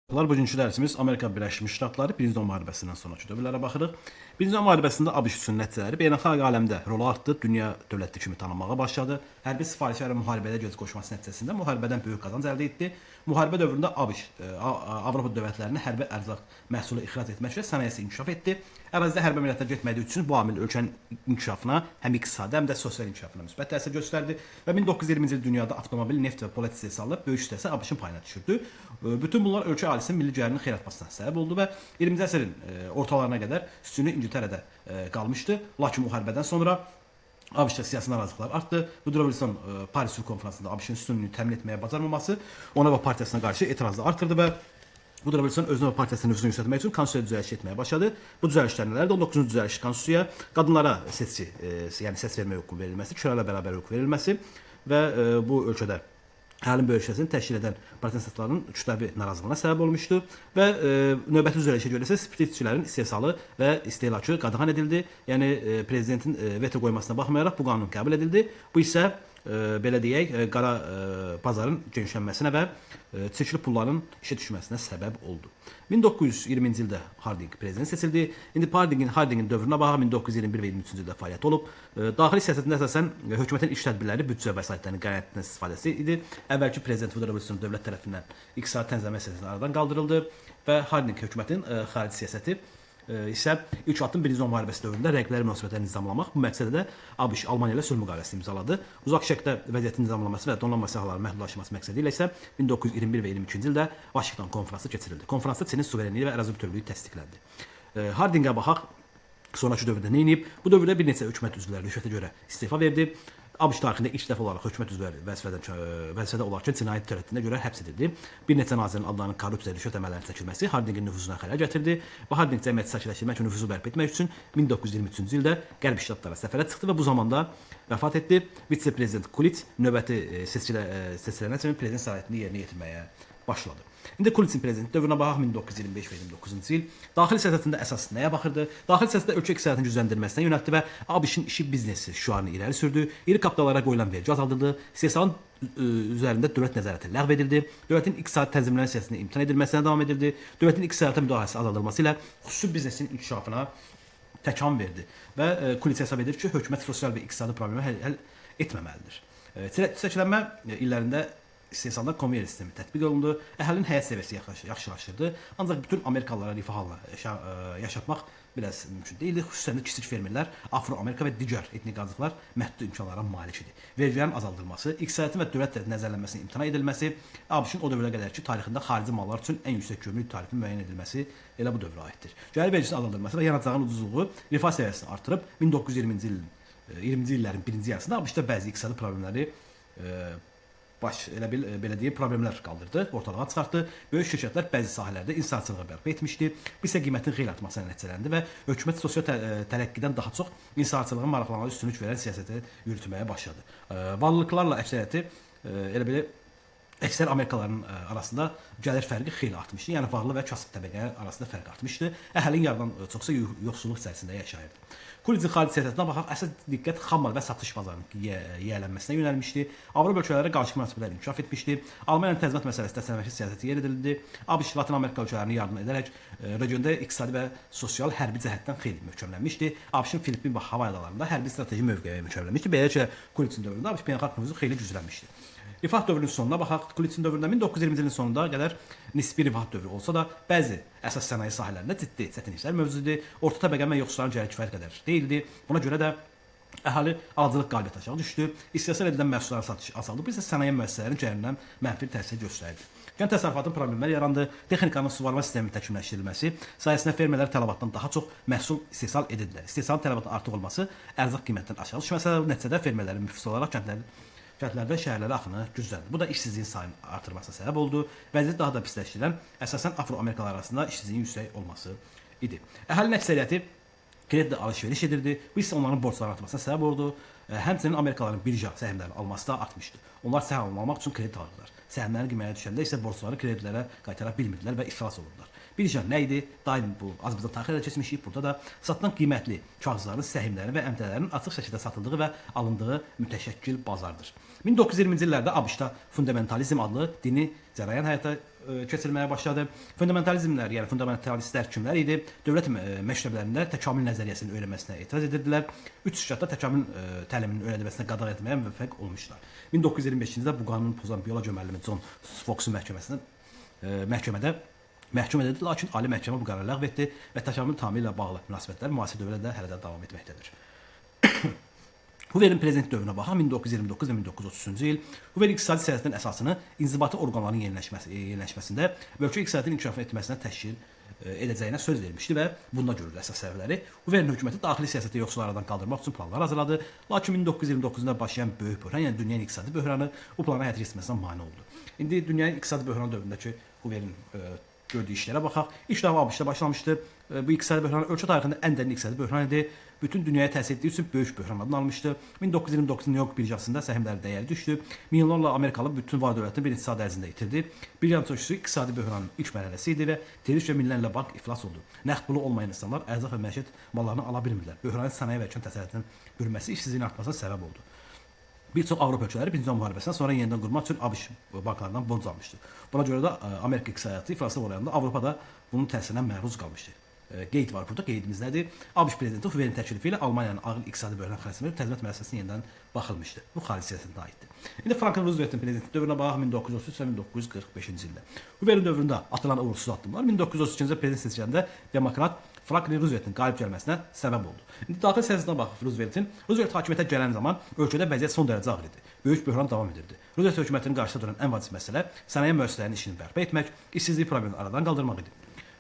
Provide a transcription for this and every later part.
Bugünkü dərsimiz Amerika Birləşmiş Ştatları Birinci Dünya müharibəsindən sonraki dövrlərə baxırıq. Birinci Dünya müharibəsində ABŞ üçün nəticələri beynəlxalq aləmdə rolu artdı, dünya dövləti kimi tanınmağa başladı. Hərbi sifarişlər müharibədə göz qoşması nəticəsində müharibədən böyük qazanc əldə etdi. Müharibə dövründə ABŞ Avropa dövlətlərinə hərbi ərzaq məhsulu ixrac etməklə sənayesi inkişaf etdi. Ərazidə hərbi əməliyyatlar getmədiyi üçün bu amil ölkənin inkişafına, həm iqtisadi, həm də sosial inkişafına müsbət təsir göstərdi və 1920-ci il dünyada avtomobil, neft və polit istehsalı böyük hissəsi ABŞ-ın payına düşürdü. Bütün bunlar ölkə alisinin milli gəlirinin xeyli artmasına səbəb oldu və 20-ci əsrin ortalarına qədər üstünlük İngiltərədə qalmışdı. Lakin müharibədən sonra ABŞ-da siyasi narazılıqlar artdı. Woodrow Wilson Paris Sülh Konfransında ABŞ-ın üstünlüyünü təmin etməyə bacarmaması ona və partiyasına qarşı etirazları artırdı və Woodrow Wilson özünə və partiyasının nüfuzunu yüksəltmək üçün konstitusiya düzəlişi etməyə başladı. Bu düzəlişlər nələrdir? 19-cu düzəliş konstitusiyaya qadınlara seçki, yəni səs vermə hüququ verilməsi, kişilərlə bərabər hüquq verilməsi və bu ölkədə əhalinin böyük hissəsini təşkil edən protestantların kütləvi narazılığına səbəb olmuşdu və növbəti düzəlişə görə isə spiritçilərin istehsalı və istehlakı qadağan edildi. Yəni prezidentin veto qoymasına baxmayaraq bu qanun qəbul edildi. Bu isə belə deyək, qara bazarın genişlənməsinə və çirkli pulların işə düşməsinə səbəb oldu. 1920-ci ildə Harding prezident seçildi. İndi Hardingin dövrünə baxaq 1921 və 23-cü ildə fəaliyyət olub. Daxili siyasətində əsasən hökumətin iş tədbirləri büdcə vəsaitlərinin qənaətindən istifadəsi idi. Əvvəlki prezident Woodrow Wilson dövlət tərəfindən iqtisadi tənzimləmə siyasəti aradan qaldırıldı və Harding hökumətin xarici siyasəti isə ilk addım Birinci Dünya müharibəsi dövründə rəqibləri münasibətləri nizamlamaq. Bu məqsədlə də ABŞ Almaniya ilə sülh müqaviləsini imzaladı. Uzaq şərqdə vəziyyətin nizamlanması və donanma silahlarının məhdudlaşması məqsədi ilə isə 1921 və 22-ci ildə Vaşinqton konfransı keçirildi. Konfransda Çinin suverenliyi və ərazi bütövlüyü təsdiqləndi. Hardingə baxaq, sonraki dövrdə nə edib? Bu dövrdə bir neçə hökumət üzvləri rüşvətə görə istefa verdi. ABŞ tarixində ilk dəfə olaraq hökumət üzvləri vəzifədə olarkən cinayət törətdiyinə görə həbs edildi. Bir neçə nazirin adlarının korrupsiya rüşvət əməllərinin çəkilməsi Hardingin nüfuzuna xələl gətirdi və Harding cəmiyyəti sakitləşdirmək və nüfuzu bərpa etmək üçün 1923-cü ildə Qərb ştatlara səfərə çıxdı və bu zamanda vəfat etdi. Vitse-prezident Coolidge növbəti seçilənə kimi prezident səlahiyyətini yerinə yetirməyə başladı. İndi Coolidge'in prezident dövrünə baxaq 1925 və 29-cu il. Daxili siyasətində əsas nəyə baxırdı? Daxili siyasətdə ölkə iqtisadiyyatının gücləndirilməsinə yönəltdi və ABŞ-ın işi biznesi şüarını irəli sürdü. İri kapitallara qoyulan vergi azaldıldı. İstehsalın üzərində dövlət nəzarəti ləğv edildi. Dövlətin iqtisadi tənzimlənmə siyasətinin imtina edilməsinə davam edildi. Dövlətin iqtisadiyyata müdaxiləsi azaldılması ilə xüsusi biznesin inkişafına təkan verdi və Coolidge hesab edir ki, hökumət sosial və iqtisadi problemi həll etməməlidir. Seçilənmə illərində istehsalda konveyer sistemi tətbiq olundu, əhalinin həyat səviyyəsi yaxşılaşırdı. Ancaq bütün Amerikalılara rifah halına yaşatmaq biraz mümkün deyildi. Xüsusən də kiçik fermerlər, Afro-Amerika və digər etnik azlıqlar məhdud imkanlara malik idi. Vergilərin azaldılması, iqtisadiyyatın və dövlət nəzərlənməsinin imtina edilməsi, ABŞ-ın o dövrə qədərki tarixində xarici mallar üçün ən yüksək gömrük tarifinin müəyyən edilməsi elə bu dövrə aiddir. Gəlir vergisinin azaldılması və yanacağın ucuzluğu rifah səviyyəsini artırıb 1920-ci illərin birinci yarısında ABŞ-da bəzi iqtisadi problemləri belə deyək, problemlər qaldırdı, ortalığa çıxartdı. Böyük şirkətlər bəzi sahələrdə inhisarçılığa bərpa etmişdi. Bu isə qiymətin xeyli artmasına nəticələndi və hökumət sosial tərəqqidən daha çox inhisarçılığın maraqlanmağa üstünlük verən siyasəti yürütməyə başladı. Varlıqlarla əksəriyyəti əksər Amerikalıların arasında gəlir fərqi xeyli artmışdı. Yəni varlı və kasıb təbəqə arasında fərq artmışdı. Əhalinin yarıdan çoxsa yoxsulluq içərisində yaşayırdı. Coolidge'in xarici siyasətinə baxaq, əsas diqqət xammal və satış bazarının yiyələnməsinə yönəlmişdi. Avropa ölkələri qarşı münasibətlər inkişaf etmişdi. Almaniyanın təzminat məsələsində səmərəli siyasəti yer edildi. ABŞ Latin Amerika ölkələrini yardım edərək regionda iqtisadi və sosial hərbi cəhətdən xeyli möhkəmlənmişdi. ABŞ-ın Filippin və Hava adalarında hərbi strateji mövqeyə möhkəmlənmişdi. Beləliklə Coolidge'in dövründə ABŞ beynəlxalq nüfuzu xeyli güclənmişdi. Rifah dövrünün sonuna baxaq. Coolidge'in dövründə 1920-ci ilin sonunda qədər nisbi rifah dövrü olsa da, bəzi əsas sənaye sahələrində ciddi çətinliklər mövcud idi. Orta təbəqə və yoxsulların gəlir kifayət qədər deyildi. Buna görə də əhali alıcılıq qabiliyyəti aşağı düşdü. İstehsal edilən məhsulların satışı azaldı. Bu isə sənaye müəssisələrinin gəlirinə mənfi təsir göstərdi. Kənd təsərrüfatının problemləri yarandı. Texnikanın suvarma sisteminin təkmilləşdirilməsi sayəsində fermerlər tələbatdan daha çox məhsul istehsal edirdilər. İstehsalın tələbatının artıq olması ərzaq qiymətindən aşağı düşməsə, nəticədə fermerlərin müflis olaraq kəndlərdə şəhərlərə axını gücləndi. Bu da işsizliyin sayının artırmasına səbəb oldu. Vəziyyəti daha da pisləşdirən əsasən Afro-Amerikalılar arasında işsizliyin yüksək olması idi. Əhalinin əksəriyyəti kreditlə alış-veriş edirdi. Bu isə onların borcların artmasına səbəb oldu. Həmçinin Amerikalıların birja səhmlərinin alması da artmışdı. Onlar səhm almaq üçün kredit alırlar. Səhmlərin qiyməti düşəndə isə borcları kreditlərə qaytara bilmirdilər və iflas olurdular. Birja nə idi? Daim bu az bizə taxirə keçmişik. Burada da satılan qiymətli kağızların, səhmlərin və əmtələrin açıq şəkildə satıldığı və alındığı mütəşəkkil bazardır. 1920-ci illərdə ABŞ-da fundamentalizm adlı dini cərəyan həyata keçirilməyə başladı. Fundamentalizmlər, yəni fundamentalistlər kimlər idi? Dövlət məktəblərində təkamül nəzəriyyəsinin öyrənməsinə etiraz edirdilər. 3 ştatda təkamül təliminin öyrədilməsinə qadağan etməyə müvəffəq olmuşlar. 1925-ci ildə bu qanunu pozan biologiya müəllimi John Fox'un məhkəmədə məhkum edildi, lakin Ali Məhkəmə bu qərarı ləğv etdi və təkamül tamamilə ilə bağlı münasibətlər müasir dövrdə hələ də davam etməkdədir. Hoover'in prezident dövrünə baxaq, 1929 və 1930-cu il Hoover iqtisadi siyasətin əsasını inzibati orqanların yeniləşməsində və ölkə iqtisadiyyatının inkişaf etməsinə təşkil edəcəyinə söz vermişdi və bunda görülür əsas səbəbləri. Hoover'in hökuməti daxili siyasətdə yoxsulları aradan qaldırmaq üçün planlar hazırladı, lakin 1929-da başlayan böyük böhran, yəni dünyanın iqtisadi böhranı bu plana həyata keçirməsinə mane oldu. İndi dünyanın iqtisadi böhran dövründəki Hoover'in gördüyü işlərə baxaq. İlk dəfə ABŞ-da başlamışdı. Bu iqtisadi böhran ölkə tarixində ən dərin iqtisadi böhran idi. Bütün dünyaya təsir etdiyi üçün böyük böhran adını almışdı. 1929 New York birjasında səhmlərin dəyəri düşdü. Milyonlarla Amerikalı bütün var dövlətini bir iqtisadi ərzində itirdi. Birjan çöküşü iqtisadi böhranın ilk mərhələsi idi və tezliklə minlərlə bank iflas oldu. Nəqd pulu olmayan insanlar ərzaq və məişət mallarını ala bilmirdilər. Böhranın sənaye və kənd təsərrüfatının bürünməsi işsizliyin artmasına səbəb oldu. Bir çox Avropa ölkələri Birinci Dünya müharibəsindən sonra yenidən qurmaq üçün ABŞ banklarından borc almışdı. Buna görə də Amerika iqtisadiyyatı iflaslı olanda Avropada bunun təsirinə məruz qalmışdı. Qeyd var burada. Qeydimiz nədir? ABŞ prezidenti Hoover'in təklifi ilə Almaniyanın ağır iqtisadi böhran xərcləmə təzminat məsələsini yenidən baxılmışdı. Bu xarici siyasətinə aiddir. İndi Franklin Roosevelt'in prezidentlik dövrünə baxaq 1933 və 1945-ci ildə. Hoover'in dövründə atılan uğursuz addımlar 1932-ci ildə prezident seçiləndə demokrat Franklin Roosevelt'in qalib gəlməsinə səbəb oldu. İndi daxili siyasətinə baxaq Roosevelt hakimiyyətə gələn zaman ölkədə vəziyyət son dərəcə ağır idi. Böyük böhran davam edirdi. Roosevelt hökumətinin qarşısında duran ən vacib məsələ sənaye müəssisələrinin işini bərpa etmək, işsizlik problemini aradan qaldırmaq idi.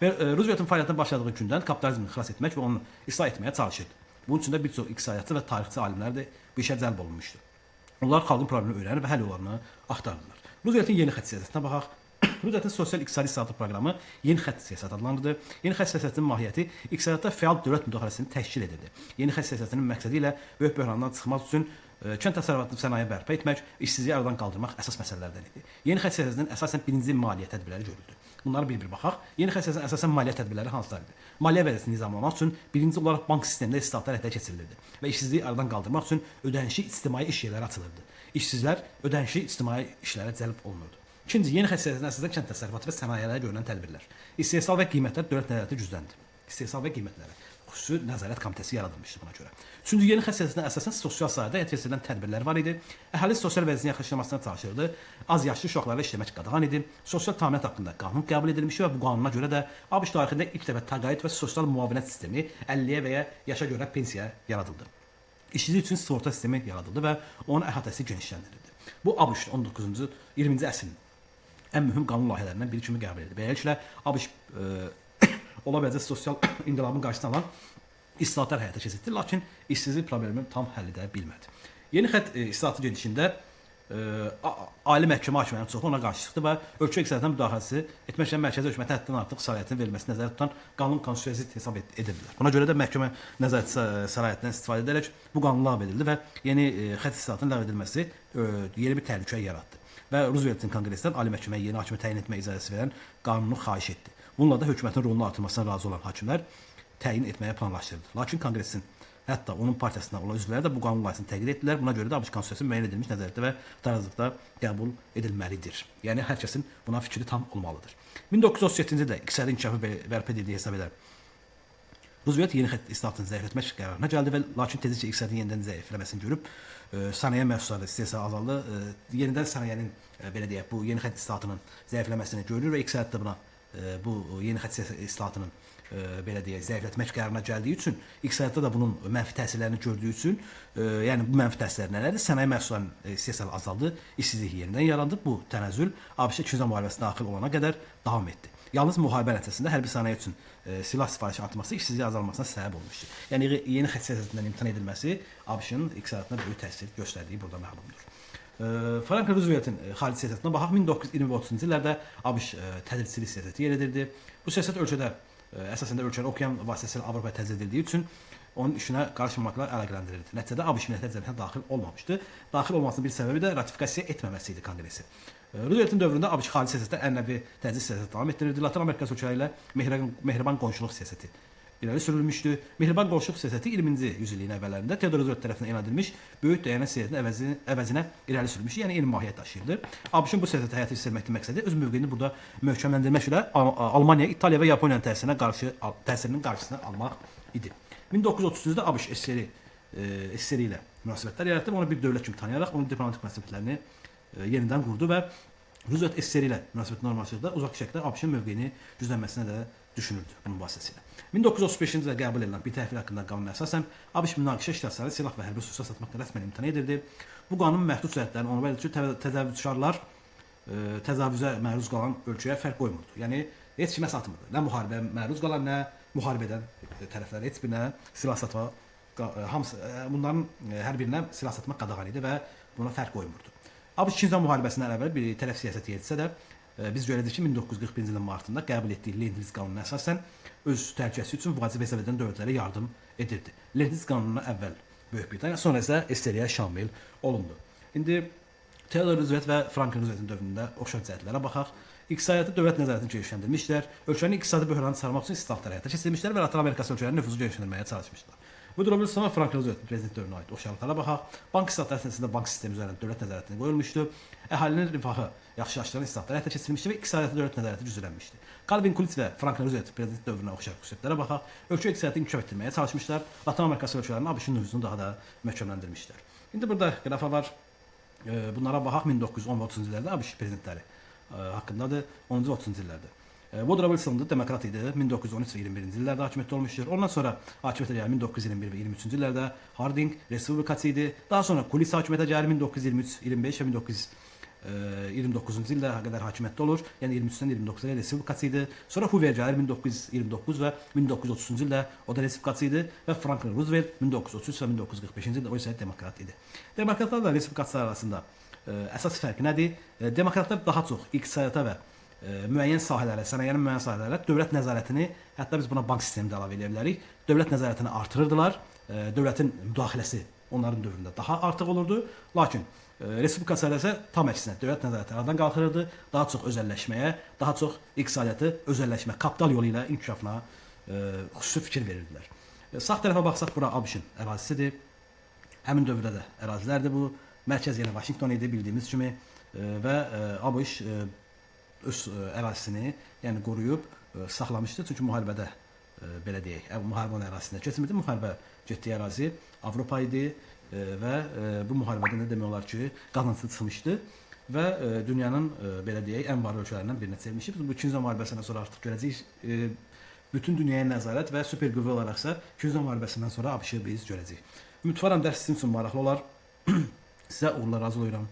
Və Roosevelt'in fəaliyyətinə başladığı gündən kapitalizmi xilas etmək və onu islah etməyə çalışırdı. Bunun üçün də bir çox iqtisadiyyatçı və tarixçi alimlər də bu işə cəlb olunmuşdu. Onlar xalqın problemini öyrənir və həll yollarını axtardılar. Roosevelt'in yeni xətt siyasətinə baxaq. Roosevelt'in sosial-iqtisadi islahatı proqramı yeni xətt siyasəti adlandırıldı. Yeni xətt siyasətinin mahiyyəti iqtisadiyyatda fəal dövlət müdaxiləsini təşkil edirdi. Yeni xətt siyasətinin məqsədi ilə böyük böhrandan çıxmaq üçün kənd təsərrüfatı sənaye bərpa etmək, işsizliyi aradan qaldırmaq əsas məsələlərdən idi. Yeni xətt siyasətinin əsasən birinci maliyyə tədbirləri görüldü. Bunları bir-bir baxaq. Yeni xətt siyasətinin əsasən maliyyə tədbirləri hansılar idi? Maliyyə vəziyyətini nizamlamaq üçün birinci olaraq bank sistemində islahatlar həyata keçirilirdi və işsizliyi aradan qaldırmaq üçün ödənişli ictimai iş yerləri açılırdı. İşsizlər ödənişli ictimai işlərə cəlb olunurdu. İkinci, yeni xətt siyasətinə əsasən kənd təsərrüfatı və sənayelərdə görülən tədbirlər. İstehsal və qiymətlər dövlət nəzarəti gücləndi. İstehsal və qiymətlərə xüsusi nəzarət komitəsi yaradılmışdı buna görə. Üçüncü, yeni xətt siyasətinə əsasən sosial sahədə həyata keçirilən tədbirlər var idi. Əhali sosial vəziyyətin yaxşılaşmasına çalışırdı. Az yaşlı uşaqlarla işləmək qadağan idi. Sosial təminat haqqında qanun qəbul edilmiş və bu qanuna görə də ABŞ tarixində ilk dəfə təqaüd və sosial müavinət sistemi 50-yə və ya yaşa görə pensiya yaradıldı. İşçilik üçün sığorta sistemi yaradıldı və onun əhatəsi genişləndirildi. Bu ABŞ 19-cu 20-ci əsrin ən mühüm qanun layihələrindən biri kimi qəbul edildi. Beləliklə ABŞ ola biləcək sosial inqilabın qarşısını alan islahatlar həyata keçirdi, lakin işsizlik problemini tam həll edə bilmədi. Yeni xətt islahatı gedişində Ali Məhkəmə hakimlərinin çoxu ona qarşı çıxdı və ölkə iqtisadiyyatına müdaxiləsi etməklə mərkəzi hökumətin həddindən artıq səlahiyyətin verilməsini nəzərdə tutan qanun konstitusiyası hesab edirdilər. Buna görə də məhkəmə nəzarəti səlahiyyətindən istifadə edərək bu qanun ləğv edildi və yeni xətt islahatının ləğv edilməsi yeni bir təhlükə yaratdı. Və Roosevelt'in konqresdən Ali Məhkəməyə yeni hakimi təyin etmə icazəsi verən qanunu xahiş etdi. Bununla da hökumətin rolunu artırmasına razı olan hakimlər təyin etməyə planlaşdırıldı. Lakin konqresin hətta onun partiyasından olan üzvləri də bu qanun layihəsini təqdir etdilər. Buna görə də ABŞ konstitusiyası müəyyən edilmiş nəzarətdə və tarazlıqda qəbul edilməlidir. Yəni hər kəsin buna fikri tam olmalıdır. 1937-ci ildə iqtisadi inkişafı bərpa edildiyi hesab edər. Roosevelt yeni xətt islahatını zəiflətmək qərarına gəldi və lakin tezliklə iqtisadi yenidən zəifləməsini görüb sənaye məhsulları istehsal azaldı. Yenidən sənayenin belə deyək, bu yeni xətt islahatının zəifləməsini görür və iqtisadiyyatda buna bu yeni xətt islahatının belə deyək, zəiflətmək qərarına gəldiyi üçün, iqtisadiyyatda da bunun mənfi təsirlərini gördüyü üçün, yəni bu mənfi təsirlər nələrdir? Sənaye məhsullarının istehsalı azaldı, işsizlik yenidən yarandı. Bu tənəzzül ABŞ İkinci Dünya müharibəsinə daxil olana qədər davam etdi. Yalnız müharibə nəticəsində hərbi sənaye üçün silah sifarişi artması işsizliyin azalmasına səbəb olmuşdu. Yəni yeni xətt siyasətindən imtina edilməsi ABŞ-ın iqtisadiyyatına böyük təsir göstərdiyi burada məlumdur. Franklin Roosevelt'in xarici siyasətinə baxaq, 1920 və 30-cu illərdə ABŞ tədricçilik siyasəti yeridirdi. Bu siyasət ölkədə əsasən də ölkənin okean vasitəsilə Avropaya tədris edildiyi üçün onun işinə qarışmamaqla əlaqələndirildi. Nəticədə ABŞ millətlər cəmiyyətinə daxil olmamışdı. Daxil olmasının bir səbəbi də ratifikasiya etməməsi idi konqresi. Roosevelt'in dövründə ABŞ xarici siyasətdə ənənəvi tədris siyasəti davam etdirirdi. Latin Amerika ölkələri ilə mehriban qonşuluq siyasəti irəli sürülmüşdü. Mehriban qonşuluq siyasəti 20-ci yüzilliyin əvvəllərində Theodor Roosevelt tərəfindən elan edilmiş böyük dəyənək siyasətinin əvəzinə irəli sürülmüşdü. Yəni eyni mahiyyət daşıyırdı. ABŞ-ın bu siyasəti həyata keçirməkdə məqsədi öz mövqeyini burada möhkəmləndirmək ilə Almaniya, İtaliya və Yaponiyanın təsirinin qarşısını almaq idi. 1933-də ABŞ SSR ilə münasibətlər yaratdı. Onu bir dövlət kimi tanıyaraq onun diplomatik münasibətlərini yenidən qurdu və Roosevelt SSR ilə münasibət normallaşdıqda uzaq şəkildə ABŞ-ın mövqeyini güclənməsinə də düşünüldü bunun vasitəsilə. 1935-ci ildə qəbul edilən bir təhvil haqqında qanuna əsasən ABŞ münaqişə iştirakçıları silah və hərbi sursat satmaqda rəsmən imtina edirdi. Bu qanun məhdud cəhətlərini onu bəlkə təcavüzkarlar təcavüzə məruz qalan ölkəyə fərq qoymurdu. Yəni heç kimə satmırdı. Nə müharibəyə məruz qalan, nə müharibə edən tərəflər heç birinə silah satmaq, hamısı bunların hər birinə silah satmaq qadağan idi və buna fərq qoymurdu. ABŞ İkinci Dünya müharibəsindən əvvəl bir tərəf siyasəti yeridirsə də, biz görəcəyik ki, 1941-ci ilin martında qəbul etdiyi Lend-Liz qanununa əsasən öz təhlükəsi üçün vacib hesab edən dövlətlərə yardım edirdi. Lend-Liz qanununa əvvəl Böyük Britaniya, sonra isə SSR-yə şamil olundu. İndi Theodor Roosevelt və Franklin Rooseveltin dövründə oxşar cəhətlərə baxaq. İqtisadiyyatı dövlət nəzarətini genişləndirmişlər, ölkənin iqtisadi böhranını çıxarmaq üçün islahatlar həyata keçirmişlər və Latin Amerikası ölkələrinin nüfuzunu genişləndirməyə çalışmışlar. Bu dövrdə sonra Franklin Rooseveltin prezident dövrünə aid oxşarlıqlara baxaq. Bank islahatları nəticəsində bank sistemi üzərində dövlət nəzarətini qoyulmuşdu. Əhalinin rifahı yaxşılaşdıran islahatlar həyata keçirilmişdi və iqtisadiyyatı dövlət nəzarəti güclənmişdi. Calvin Coolidge və Franklin Roosevelt prezident dövrünə oxşar xüsusiyyətlərə baxaq. Ölkə iqtisadiyyatını inkişaf etdirməyə çalışmışlar. Latin Amerikası ölkələrinin ABŞ-ın nüfuzunu daha da möhkəmləndirmişlər. İndi burada qrafa var. Bunlara baxaq 1910 və 30-cu illərdə ABŞ prezidentləri haqqındadır. 10-cu 30-cu illərdə. Woodrow Wilson da demokrat idi. 1913 və 21-ci illərdə hakimiyyətdə olmuşdur. Ondan sonra hakimiyyətə gəlir 1921 və 23-cü illərdə Harding respublikaçı idi. Daha sonra Coolidge hakimiyyətə gəlir 1923, 25 və 1929-cu ildə qədər hakimiyyətdə olur. Yəni 23-dən 29-a respublikaçı idi. Sonra Hoover gəlir 1929 və 1930-cu ildə o da respublikaçı idi və Franklin Roosevelt 1933 və 1945-ci ildə o isə demokrat idi. Demokratlarla respublikaçılar arasında əsas fərq nədir? Demokratlar daha çox iqtisadiyyata və müəyyən sahələrə, sənayyenin müəyyən sahələrə dövlət nəzarətini, hətta biz buna bank sistemini də əlavə edə bilərik, dövlət nəzarətini artırırdılar. Dövlətin müdaxiləsi onların dövründə daha artıq olurdu. Lakin respublikaçılar isə tam əksinə dövlət nəzarəti aradan qalxırırdı. Daha çox özəlləşməyə, daha çox iqtisadiyyatı özəlləşmə, kapital yolu ilə inkişafına xüsusi fikir verirdilər. Sağ tərəfə baxsaq, bura ABŞ-ın ərazisidir. Həmin dövrdə də ərazilərdir bu. Mərkəz yenə Vaşinqton idi bildiyimiz kimi və ABŞ öz ərazisini, yəni qoruyub saxlamışdı. Çünki müharibədə belə deyək, müharibə onun ərazisində keçmirdi. Müharibə getdiyi ərazi Avropa idi və bu müharibədə nə demək olar ki, qazançlı çıxmışdı və dünyanın belə deyək, ən varlı ölkələrindən birinə çevrilmişdi. Biz bu 2-ci Dünya müharibəsindən sonra artıq görəcəyik. Bütün dünyaya nəzarət və super qüvvə olaraqsa 2-ci Dünya müharibəsindən sonra ABŞ-ı biz görəcəyik. Ümidvaram dərs sizin üçün maraqlı olar. Sizə uğurlar, razı oluram.